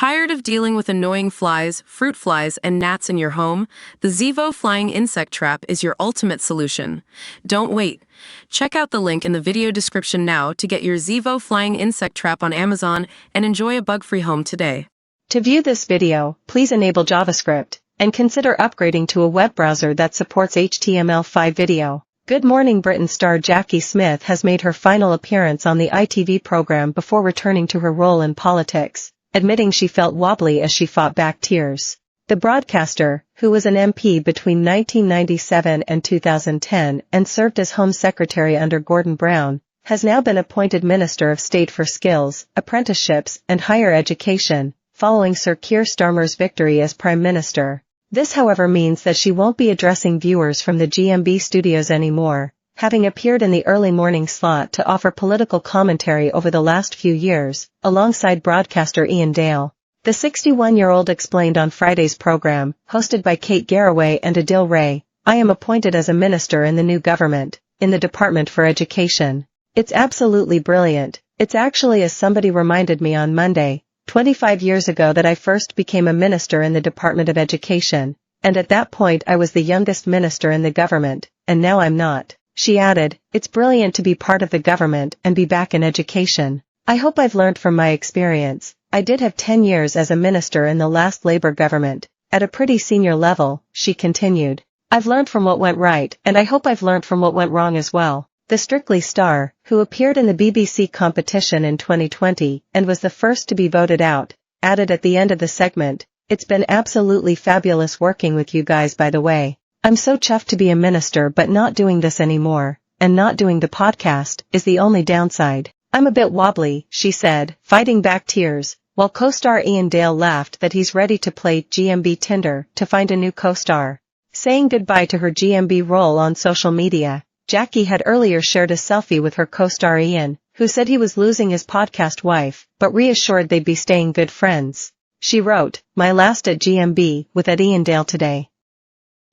Tired of dealing with annoying flies, fruit flies, and gnats in your home? The Zevo Flying Insect Trap is your ultimate solution. Don't wait. Check out the link in the video description now to get your Zevo Flying Insect Trap on Amazon and enjoy a bug-free home today. To view this video, please enable JavaScript, and consider upgrading to a web browser that supports HTML5 video. Good Morning Britain star Jackie Smith has made her final appearance on the ITV program before returning to her role in politics, admitting she felt wobbly as she fought back tears. The broadcaster, who was an MP between 1997 and 2010 and served as Home Secretary under Gordon Brown, has now been appointed Minister of State for Skills, Apprenticeships and Higher Education, following Sir Keir Starmer's victory as Prime Minister. This however means that she won't be addressing viewers from the GMB studios anymore, having appeared in the early morning slot to offer political commentary over the last few years, alongside broadcaster Ian Dale. The 61-year-old explained on Friday's program, hosted by Kate Garraway and Adil Ray, "I am appointed as a minister in the new government, in the Department for Education. It's absolutely brilliant. It's actually, as somebody reminded me on Monday, 25 years ago that I first became a minister in the Department of Education, and at that point I was the youngest minister in the government, and now I'm not." She added, "It's brilliant to be part of the government and be back in education. I hope I've learned from my experience. I did have 10 years as a minister in the last Labour government, at a pretty senior level," she continued. "I've learned from what went right, and I hope I've learned from what went wrong as well." The Strictly star, who appeared in the BBC competition in 2020 and was the first to be voted out, added at the end of the segment, "It's been absolutely fabulous working with you guys, by the way. I'm so chuffed to be a minister, but not doing this anymore, and not doing the podcast is the only downside. I'm a bit wobbly," she said, fighting back tears, while co-star Ian Dale laughed that he's ready to play GMB Tinder to find a new co-star. Saying goodbye to her GMB role on social media, Jackie had earlier shared a selfie with her co-star Ian, who said he was losing his podcast wife, but reassured they'd be staying good friends. She wrote, "My last at GMB with at Ian Dale today.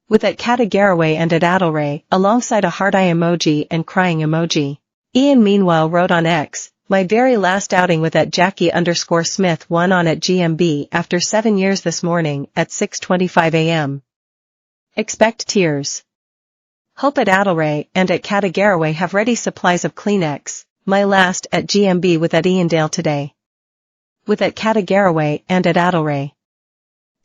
With at Kata Garraway and at Adil Ray, alongside a heart eye emoji and crying emoji." Ian meanwhile wrote on X, "My very last outing with at Jackie_Smith won on at GMB after 7 years this morning at 6:25 a.m. Expect tears. Hope at Adil Ray and at Kata Garraway have ready supplies of Kleenex. My last at GMB with at Ian Dale today. With at Kata Garraway and at Adil Ray.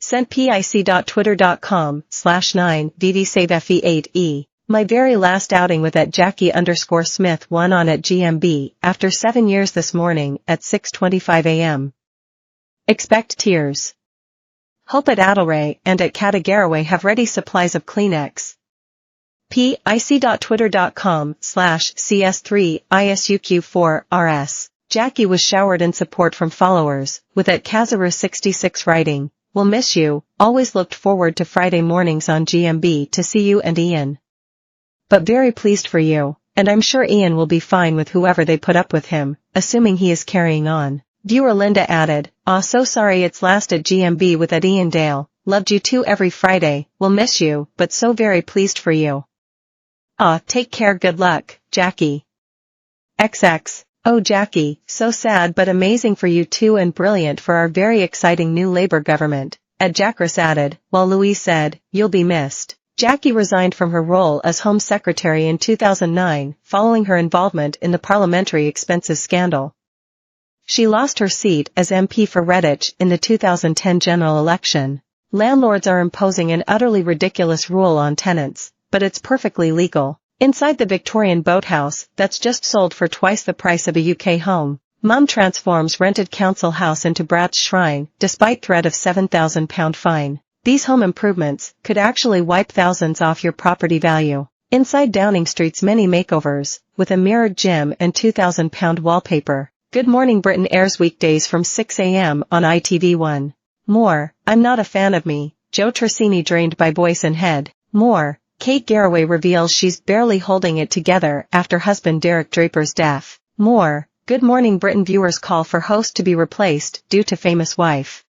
Sent pic.twitter.com/9ddsavefe8e. My very last outing with at Jackie_Smith won on at GMB after 7 years this morning at 6:25 a.m. Expect tears. Hope at Adil Ray and at Kata Garraway have ready supplies of Kleenex. pic.twitter.com/cs3isuq4rs. Jackie was showered in support from followers, with at Kazaru66 writing, "We'll miss you, always looked forward to Friday mornings on GMB to see you and Ian. But very pleased for you, and I'm sure Ian will be fine with whoever they put up with him, assuming he is carrying on." Viewer Linda added, "Aw, so sorry it's last at GMB with at Ian Dale, loved you too every Friday, we'll miss you, but so very pleased for you. Aw, take care, good luck, Jackie. XX. Oh Jackie, so sad but amazing for you too and brilliant for our very exciting new Labour government," at Jacris added, while Louise said, "You'll be missed." Jackie resigned from her role as Home Secretary in 2009 following her involvement in the parliamentary expenses scandal. She lost her seat as MP for Redditch in the 2010 general election. Landlords are imposing an utterly ridiculous rule on tenants, but it's perfectly legal. Inside the Victorian boathouse that's just sold for twice the price of a UK home, Mum transforms rented council house into Brat's shrine, despite threat of £7,000 fine. These home improvements could actually wipe thousands off your property value. Inside Downing Street's mini makeovers, with a mirrored gym and £2,000 wallpaper. Good Morning Britain airs weekdays from 6 a.m. on ITV1. More, I'm not a fan of me, Joe Tracini drained by voice and head. More, Kate Garraway reveals she's barely holding it together after husband Derek Draper's death. More, Good Morning Britain viewers call for host to be replaced due to famous wife.